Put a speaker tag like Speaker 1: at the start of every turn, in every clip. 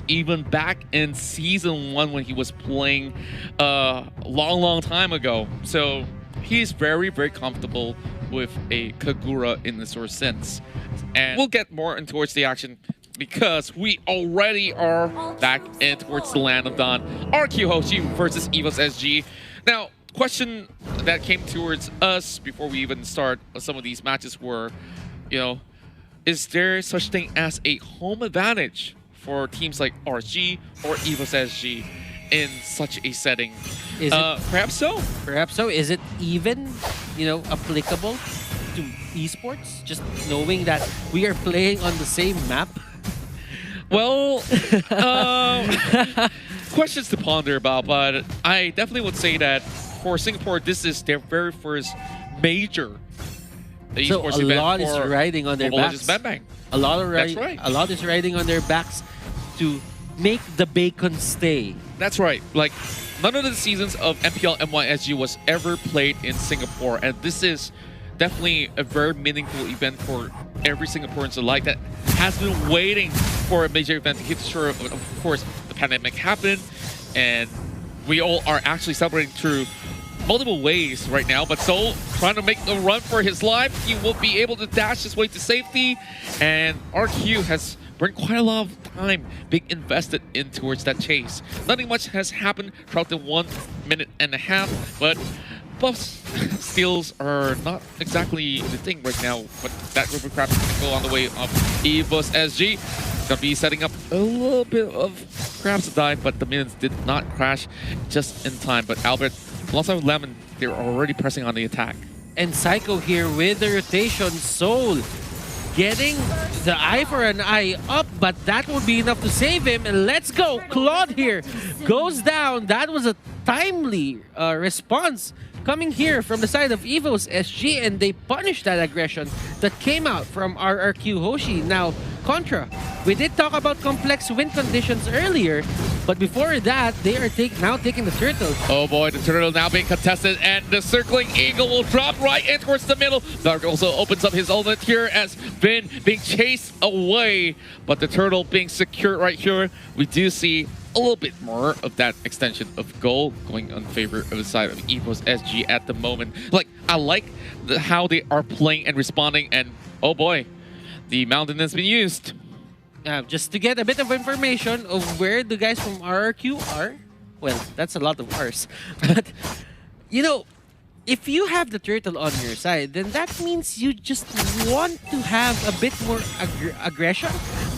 Speaker 1: even back in Season 1 when he was playing a long time ago. So he's very comfortable with a Kagura in the sort of sense. And we'll get more in towards the action because we already are back in towards the land of Dawn. RRQ Hoshi versus EVOS SG. Now, question that came towards us before we even start some of these matches were, you know, is there such thing as a home advantage for teams like RRQ or EVOS SG in such a setting?
Speaker 2: Is it,
Speaker 1: perhaps so.
Speaker 2: Perhaps so. Is it even, you know, applicable to esports? Just knowing that we are playing on the same map?
Speaker 1: Well, questions to ponder about, but I definitely would say that for Singapore, this is their very first major esports
Speaker 2: so a
Speaker 1: event
Speaker 2: lot is
Speaker 1: for
Speaker 2: riding on their
Speaker 1: Mobile
Speaker 2: backs.
Speaker 1: Legends Bang.
Speaker 2: A lot of
Speaker 1: That's right.
Speaker 2: A lot is riding on their backs to make the bacon stay.
Speaker 1: That's right. Like, none of the seasons of MPL MYSG was ever played in Singapore, and this is definitely a very meaningful event for every Singaporean alike that has been waiting for a major event to hit the shore. Of course, the pandemic happened, and we all are actually celebrating through multiple ways right now, but Soul trying to make a run for his life. He will be able to dash his way to safety, and RRQ has burned quite a lot of time being invested in towards that chase. Nothing much has happened throughout the 1.5 minutes, but buffs steals are not exactly the thing right now, but that River Crab is going to go on the way of EVOS SG. Gonna be setting up a little bit of crabs to die, but the minions did not crash just in time. But Albert, alongside with Lemon, they're already pressing on the attack.
Speaker 2: And Psycho here with the rotation. Soul getting the eye for an eye up, but that would be enough to save him. And let's go. Claude here goes down. That was a timely response coming here from the side of EVOS SG, and they punished that aggression that came out from RRQ Hoshi. Now, Contra, we did talk about complex wind conditions earlier, but before that, they are now taking the turtle.
Speaker 1: Oh boy, the turtle now being contested, and the circling eagle will drop right in towards the middle. Dark also opens up his ultimate here as Vin being chased away, but the turtle being secured right here. We do see a little bit more of that extension of goal going in favor of the side of EVOS SG at the moment. Like, I like how they are playing and responding, and oh boy, the mountain has been used.
Speaker 2: Just to get a bit of information of where the guys from RRQ are. Well, that's a lot of R's. But, you know, if you have the turtle on your side, then that means you just want to have a bit more aggression.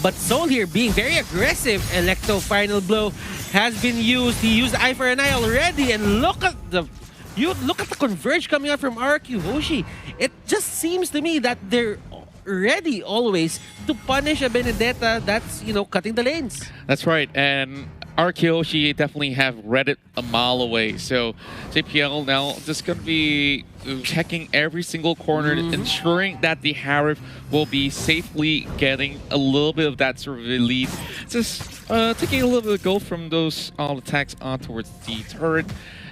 Speaker 2: But Soul here being very aggressive. Electo final blow has been used. He used eye for an eye already, and look at the converge coming out from RRQ Hoshi. It just seems to me that they're ready always to punish a Benedetta that's, you know, cutting the lanes.
Speaker 1: That's right, and RRQ Hoshi definitely have read it a mile away. So JPL now just going to be checking every single corner, ensuring that the Harif will be safely getting a little bit of that sort of lead. Just taking a little bit of go from those attacks on towards the turret,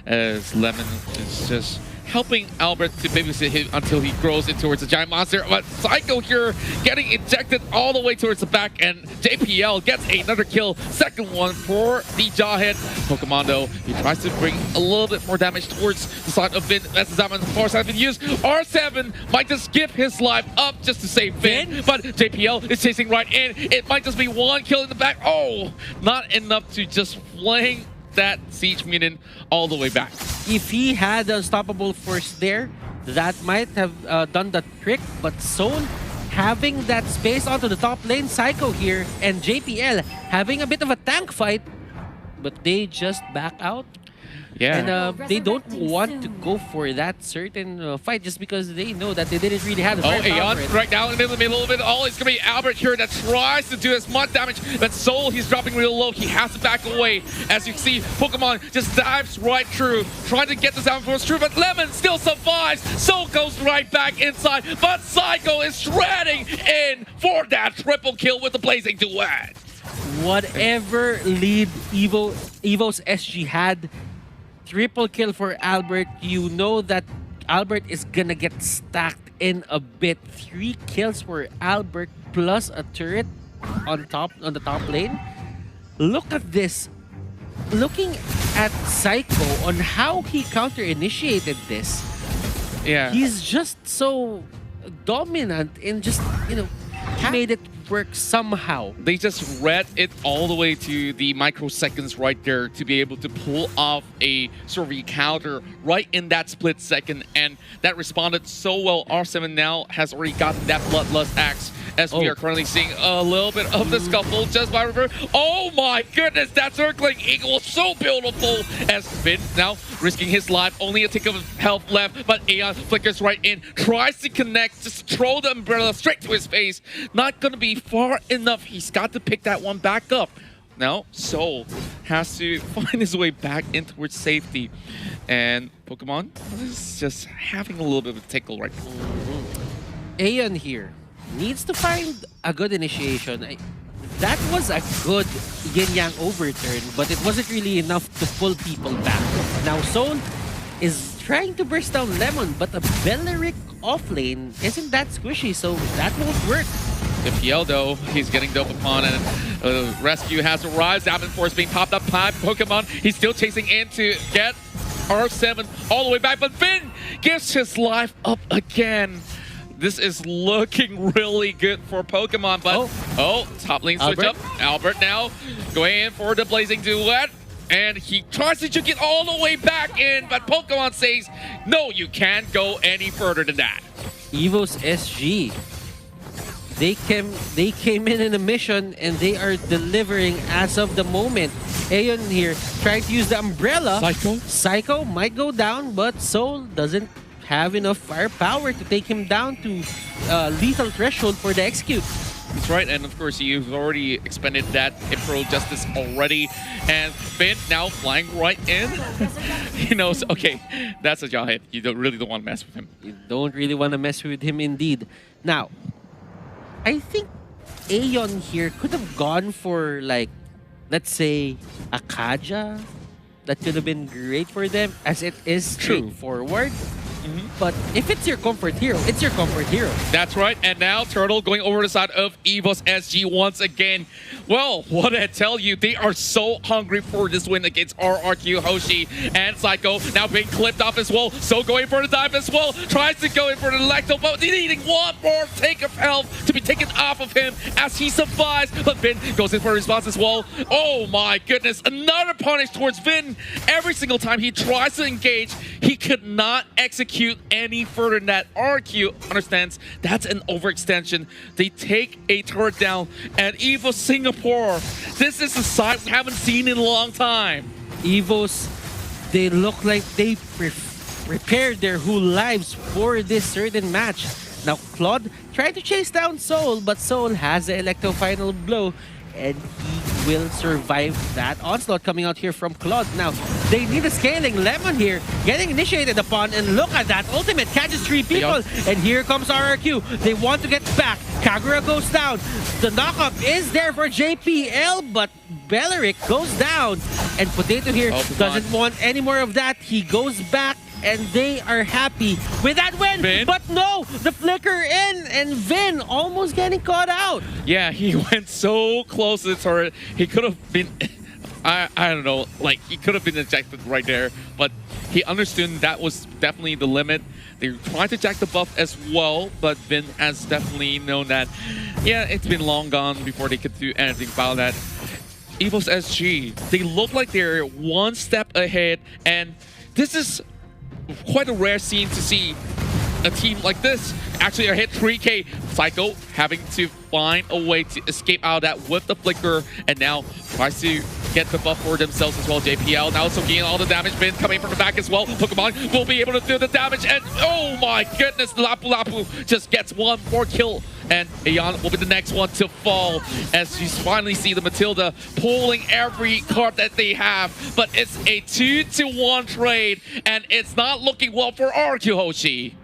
Speaker 1: as Lemon is just helping Albert to babysit him until he grows in towards the giant monster. But Psycho here getting ejected all the way towards the back, and JPL gets another kill. Second one for the Jawhead. Pokemon though, he tries to bring a little bit more damage towards the side of Vin. That's the time on the far side been used. R7 might just give his life up just to save Vin, but JPL is chasing right in. It might just be one kill in the back. Oh, not enough to just fling that siege minion all the way back.
Speaker 2: If he had unstoppable force there, that might have done the trick, but Soul having that space onto the top lane, Psycho here, and JPL having a bit of a tank fight, but they just back out.
Speaker 1: Yeah.
Speaker 2: And they don't want to go for that certain fight just because they know that they didn't really have the
Speaker 1: Oh,
Speaker 2: firepower for
Speaker 1: Aeon
Speaker 2: it.
Speaker 1: right now in the middle of it all. It's going to be Albert here that tries to do as much damage. But Soul, he's dropping real low. He has to back away. As you can see, Pokemon just dives right through, trying to get the sound force through. But Lemon still survives. Soul goes right back inside. But Psycho is shredding in for that triple kill with the Blazing Duet.
Speaker 2: Whatever lead EVOS SG had, triple kill for Albert. You know that Albert is gonna get stacked in a bit. 3 kills for Albert plus a turret on the top lane. look at this. Looking at Psycho on how he counter-initiated this,
Speaker 1: Yeah.
Speaker 2: he's just so dominant in just, made it work somehow.
Speaker 1: They just read it all the way to the microseconds right there to be able to pull off a sort of counter right in that split second, and that responded so well. R7 now has already gotten that Bloodlust Axe, as we are currently seeing a little bit of the scuffle just by River. Oh my goodness, that circling eagle was so beautiful, as Finn now risking his life, only a tick of health left, but Aeon flickers right in, tries to connect, just throw the umbrella straight to his face. Not gonna be far enough. He's got to pick that one back up. Now, Soul has to find his way back in towards safety. And Pokemon is just having a little bit of a tickle right now.
Speaker 2: Aeon here needs to find a good initiation. That was a good yin-yang overturn, but it wasn't really enough to pull people back. Now Soul is trying to burst down Lemon, but a Belleric offlane isn't that squishy, so that won't work.
Speaker 1: The PL though, he's getting dope upon, and rescue has arrived. Davenport's being popped up by Pokemon. He's still chasing in to get R7 all the way back, but Finn gives his life up again. This is looking really good for Pokemon, but top lane switch up. Albert now going in for the Blazing Duet, and he tries to juke it all the way back in, but Pokemon says, no, you can't go any further than that.
Speaker 2: EVOS SG. They came in a mission and they are delivering as of the moment. Aeon here trying to use the umbrella. Psycho might go down, but Soul doesn't have enough firepower to take him down to lethal threshold for the execute.
Speaker 1: That's right, and of course you've already expended that Impro Justice already, and Finn now flying right in. He knows, okay, that's a jaw hit. You really don't want to mess with him.
Speaker 2: You don't really want to mess with him indeed. Now, I think Aeon here could have gone for, like, let's say, a Kaja. That could have been great for them, as it is straightforward. But if it's your comfort hero, it's your comfort hero.
Speaker 1: That's right, and now Turtle going over the side of EVOS SG once again. Well, what I tell you, they are so hungry for this win against RRQ Hoshi, and Psycho now being clipped off as well. So going for the dive as well, tries to go in for the Electro, but needing one more take of health to be taken off of him as he survives. But Vin goes in for a response as well. Oh my goodness, another punish towards Vin. Every single time he tries to engage, he could not execute any further than that. RRQ understands that's an overextension. They take a turret down, and EVOS Singapore, this is a sight we haven't seen in a long time.
Speaker 2: EVOS, they look like they prepared their whole lives for this certain match. Now Claude tried to chase down Soul, but Soul has the Electro final blow, and he will survive that onslaught coming out here from Claude. Now, they need a scaling. Lemon here getting initiated upon, and look at that ultimate catches 3 people. And here comes RRQ. They want to get back. Kagura goes down. The knockup is there for JPL, but Belleric goes down. And Potato here doesn't want any more of that. He goes back, and they are happy with that win.
Speaker 1: Vin?
Speaker 2: But no, the flicker in, and Vin almost getting caught out.
Speaker 1: Yeah, he went so close to the turret. He could have been, I don't know, like he could have been ejected right there, but he understood that was definitely the limit. They were trying to jack the buff as well, but Vin has definitely known that, yeah, it's been long gone before they could do anything about that. EVOS SG, they look like they're one step ahead, and this is quite a rare scene to see a team like this actually hit 3K. Psycho having to find a way to escape out of that with the flicker, and now tries to get the buff for themselves as well. JPL now also getting all the damage. Vin coming from the back as well. Pokemon will be able to do the damage, and oh my goodness, Lapu Lapu just gets one more kill, and Aeon will be the next one to fall as you finally see the Matilda pulling every card that they have. But it's a 2-to-1 trade, and it's not looking well for RRQ Hoshi.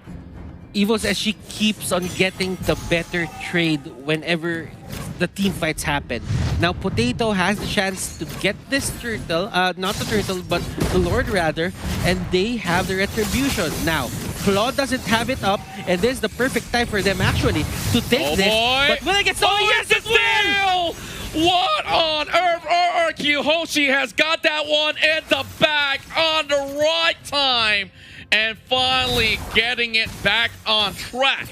Speaker 2: EVOS SG keeps on getting the better trade whenever the team fights happen. Now Potato has the chance to get this turtle, not the turtle, but the Lord rather, and they have the retribution. Now, Claude doesn't have it up, and this is the perfect time for them actually to take this.
Speaker 1: Boy.
Speaker 2: But will it get stolen?
Speaker 1: Oh yes, it will! What on earth? RRQ Hoshi has got that one in the bag on the right time and finally getting it back on track.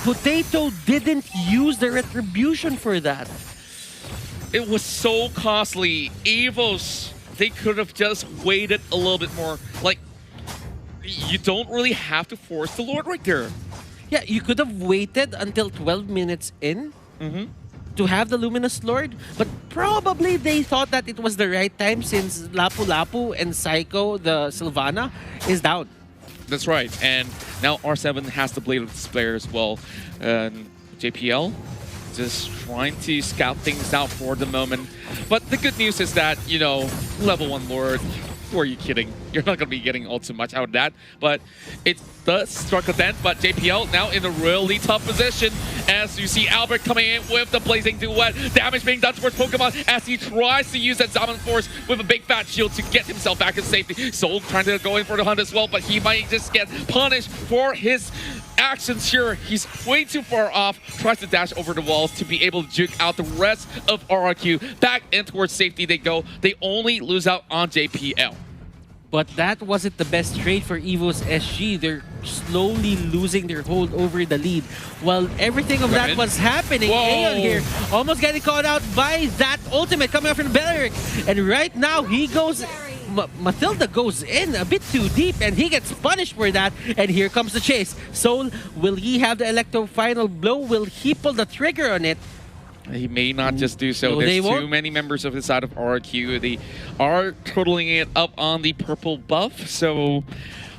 Speaker 2: Potato didn't use the retribution for that.
Speaker 1: It was so costly. EVOS, they could have just waited a little bit more. Like, you don't really have to force the Lord right there.
Speaker 2: Yeah, you could have waited until 12 minutes in to have the Luminous Lord, but probably they thought that it was the right time since Lapu Lapu and Psycho, the Sylvana, is down.
Speaker 1: That's right. And now R7 has the Blade of Despair as well. JPL just trying to scout things out for the moment. But the good news is that, you know, level 1 Lord, who are you kidding? You're not going to be getting all too much out of that. But it does strike a dent. But JPL now in a really tough position as you see Albert coming in with the Blazing Duet. Damage being done towards Pokemon as he tries to use that Zaman Force with a big fat shield to get himself back in safety. Soul trying to go in for the hunt as well, but he might just get punished for his actions here. He's way too far off, tries to dash over the walls to be able to juke out the rest of RRQ. Back in towards safety they go. They only lose out on JPL.
Speaker 2: But that wasn't the best trade for EVOS SG. They're slowly losing their hold over the lead. While everything of that was happening, Aeon here almost getting caught out by that ultimate coming out from Belleric. And right now he goes... Matilda goes in a bit too deep and he gets punished for that. And here comes the chase. Soul, will he have the Electro final blow? Will he pull the trigger on it?
Speaker 1: He may not just do so.
Speaker 2: No,
Speaker 1: There's too many members of the side of RRQ. They are totaling it up on the purple buff. So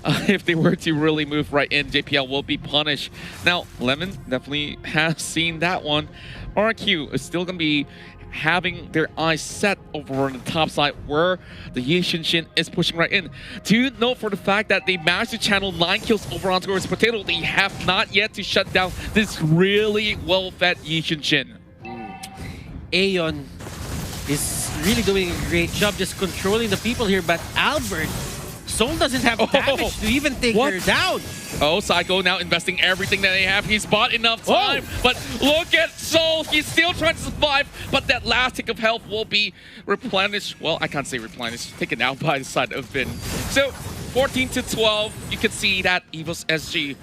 Speaker 1: if they were to really move right in, JPL will be punished. Now, Lemon definitely has seen that one. RRQ is still going to be having their eyes set over on the top side where the Yishin is pushing right in. Do note for the fact that they managed to channel 9 kills over onto his Potato. They have not yet to shut down this really well-fed Yishin.
Speaker 2: Aeon is really doing a great job just controlling the people here, but Albert, Soul doesn't have damage to even take her down.
Speaker 1: Oh, Psycho now investing everything that they have. He's bought enough time, but look at Soul. He's still trying to survive, but that last tick of health will be replenished. Well, I can't say replenished. Taken out by the side of Vin. So, 14-12, you can see that EVOS SG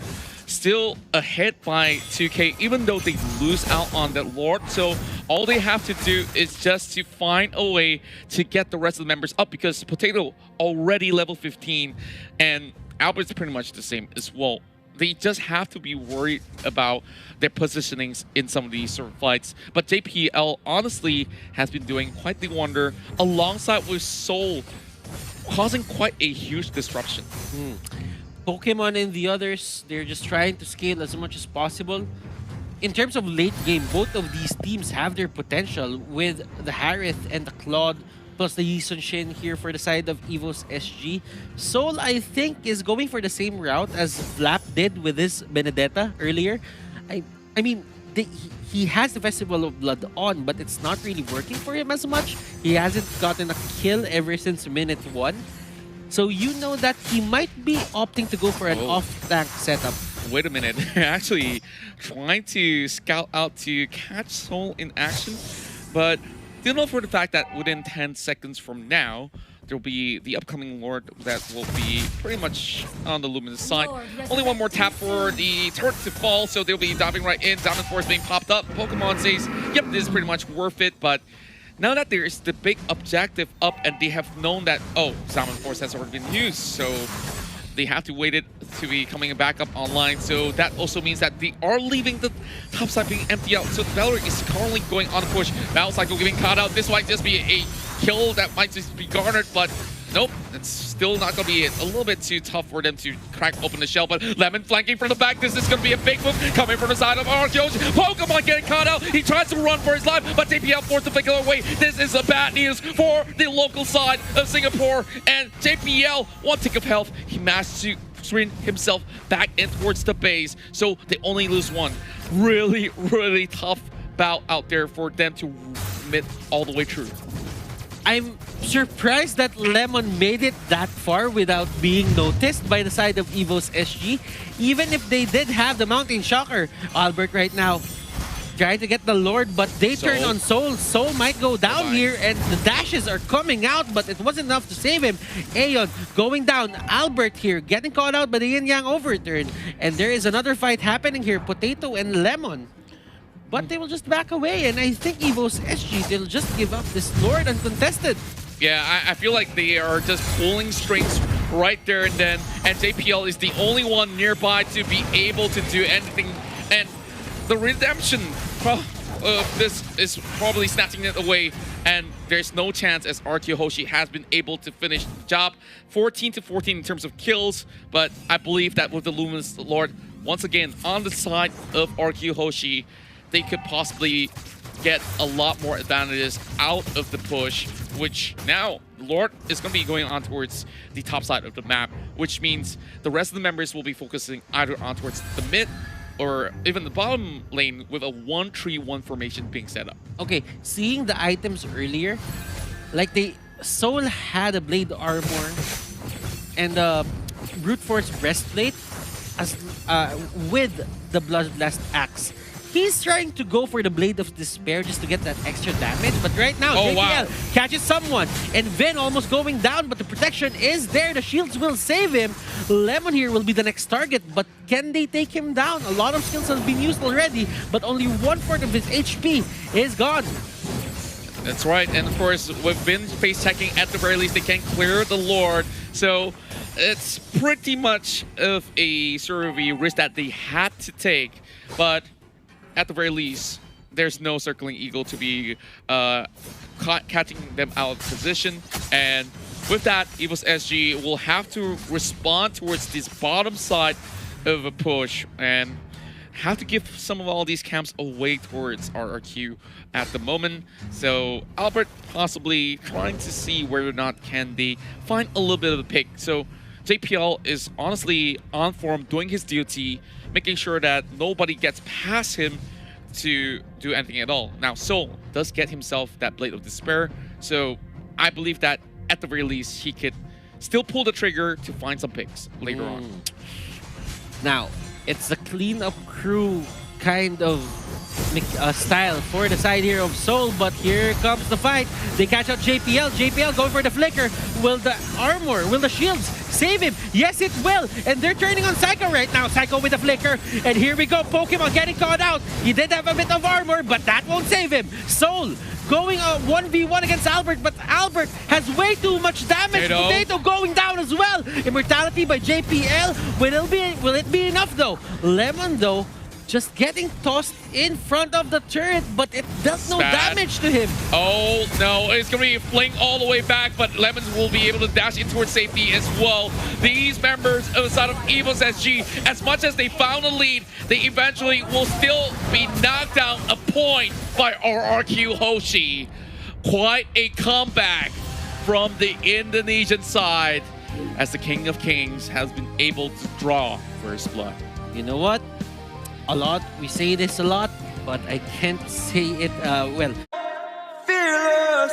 Speaker 1: still ahead by 2K, even though they lose out on that Lord. So all they have to do is just to find a way to get the rest of the members up, because Potato already level 15 and Albert's pretty much the same as well. They just have to be worried about their positionings in some of these sort of fights. But JPL honestly has been doing quite the wonder alongside with Soul, causing quite a huge disruption.
Speaker 2: Pokemon and the others, they're just trying to scale as much as possible. In terms of late game, both of these teams have their potential with the Harith and the Claude, plus the Yisonshin here for the side of EVOS SG. Soul, I think, is going for the same route as Flap did with his Benedetta earlier. I mean, he has the Festival of Blood on, but it's not really working for him as much. He hasn't gotten a kill ever since minute 1. So you know that he might be opting to go for an off-tank setup.
Speaker 1: Wait a minute, they're actually trying to scout out to catch Soul in action, but do know for the fact that within 10 seconds from now, there'll be the upcoming Lord that will be pretty much on the Luminous side. Only one more tap for the turret to fall, so they'll be diving right in. Diamond Force being popped up. Pokemon says, yep, this is pretty much worth it, but now that there is the big objective up and they have known that, oh, Salmon Force has already been used, so they have to wait it to be coming back up online. So that also means that they are leaving the top side being empty out. So Valor is currently going on a push. Battle Cycle getting caught out. This might just be a kill that might just be garnered, but nope, it's still not going to be a little bit too tough for them to crack open the shell. But Lemon flanking from the back. This is going to be a big move coming from the side of RRQ Hoshi. Pokemon getting caught out. He tries to run for his life, but JPL forced to figure away. This is a bad news for the local side of Singapore. And JPL, one tick of health. He managed to swing himself back in towards the base. So they only lose one. Really, really tough bout out there for them to admit all the way through.
Speaker 2: I'm surprised that Lemon made it that far without being noticed by the side of EVOS SG. Even if they did have the Mountain Shocker, Albert right now trying to get the Lord, but they
Speaker 1: Soul.
Speaker 2: turn on Soul. Soul might go down
Speaker 1: Bye-bye.
Speaker 2: here, and the dashes are coming out, but it wasn't enough to save him. Aeon going down. Albert here getting caught out by the Yin Yang overturn. And there is another fight happening here, Potato and Lemon. But they will just back away, and I think EVOS SG, they'll just give up this Lord uncontested.
Speaker 1: Yeah, I feel like they are just pulling strings right there and then, and JPL is the only one nearby to be able to do anything, and the redemption of this is probably snatching it away, and there's no chance as RRQ Hoshi has been able to finish the job. 14-14 in terms of kills, but I believe that with the Luminous Lord once again on the side of RRQ Hoshi, they could possibly get a lot more advantages out of the push, which now Lord is going to be going on towards the top side of the map, which means the rest of the members will be focusing either on towards the mid or even the bottom lane with a 1-3-1 formation being set up.
Speaker 2: Okay, seeing the items earlier, like Soul had a blade armor and a brute force breastplate as with the blood blast axe. He's trying to go for the Blade of Despair just to get that extra damage, but right now, JPL catches someone, and Vin almost going down, but the protection is there. The shields will save him. Lemon here will be the next target, but can they take him down? A lot of skills have been used already, but only 1/4 of his HP is gone.
Speaker 1: That's right, and of course, with Vin face checking, at the very least, they can clear the Lord. So it's pretty much of a sort of a risk that they had to take, but at the very least, there's no Circling Eagle to be catching them out of position. And with that, EVOS SG will have to respond towards this bottom side of a push and have to give some of all these camps away towards RRQ at the moment. So Albert possibly trying to see whether or not can they find a little bit of a pick. So JPL is honestly on form, doing his duty, making sure that nobody gets past him to do anything at all. Now, Soul does get himself that Blade of Despair, so I believe that at the very least, he could still pull the trigger to find some picks later on.
Speaker 2: Now, it's a clean-up crew kind of style for the side here of Soul, but here comes the fight. They catch out JPL. JPL going for the flicker. Will the armor, will the shields save him? Yes, it will. And they're turning on Psycho right now. Psycho with the flicker. And here we go. Pokemon getting caught out. He did have a bit of armor, but that won't save him. Soul going 1v1 against Albert, but Albert has way too much damage. Potato going down as well. Immortality by JPL. Will it be enough though? Lemon though, just getting tossed in front of the turret, but it does no damage to him.
Speaker 1: Oh no, it's going to be flinged all the way back, but Lemons will be able to dash in towards safety as well. These members of the side of EVOS SG, as much as they found a lead, they eventually will still be knocked down a point by RRQ Hoshi. Quite a comeback from the Indonesian side, as the King of Kings has been able to draw first blood.
Speaker 2: You know what? We say this a lot, but I can't say it well. Fearless.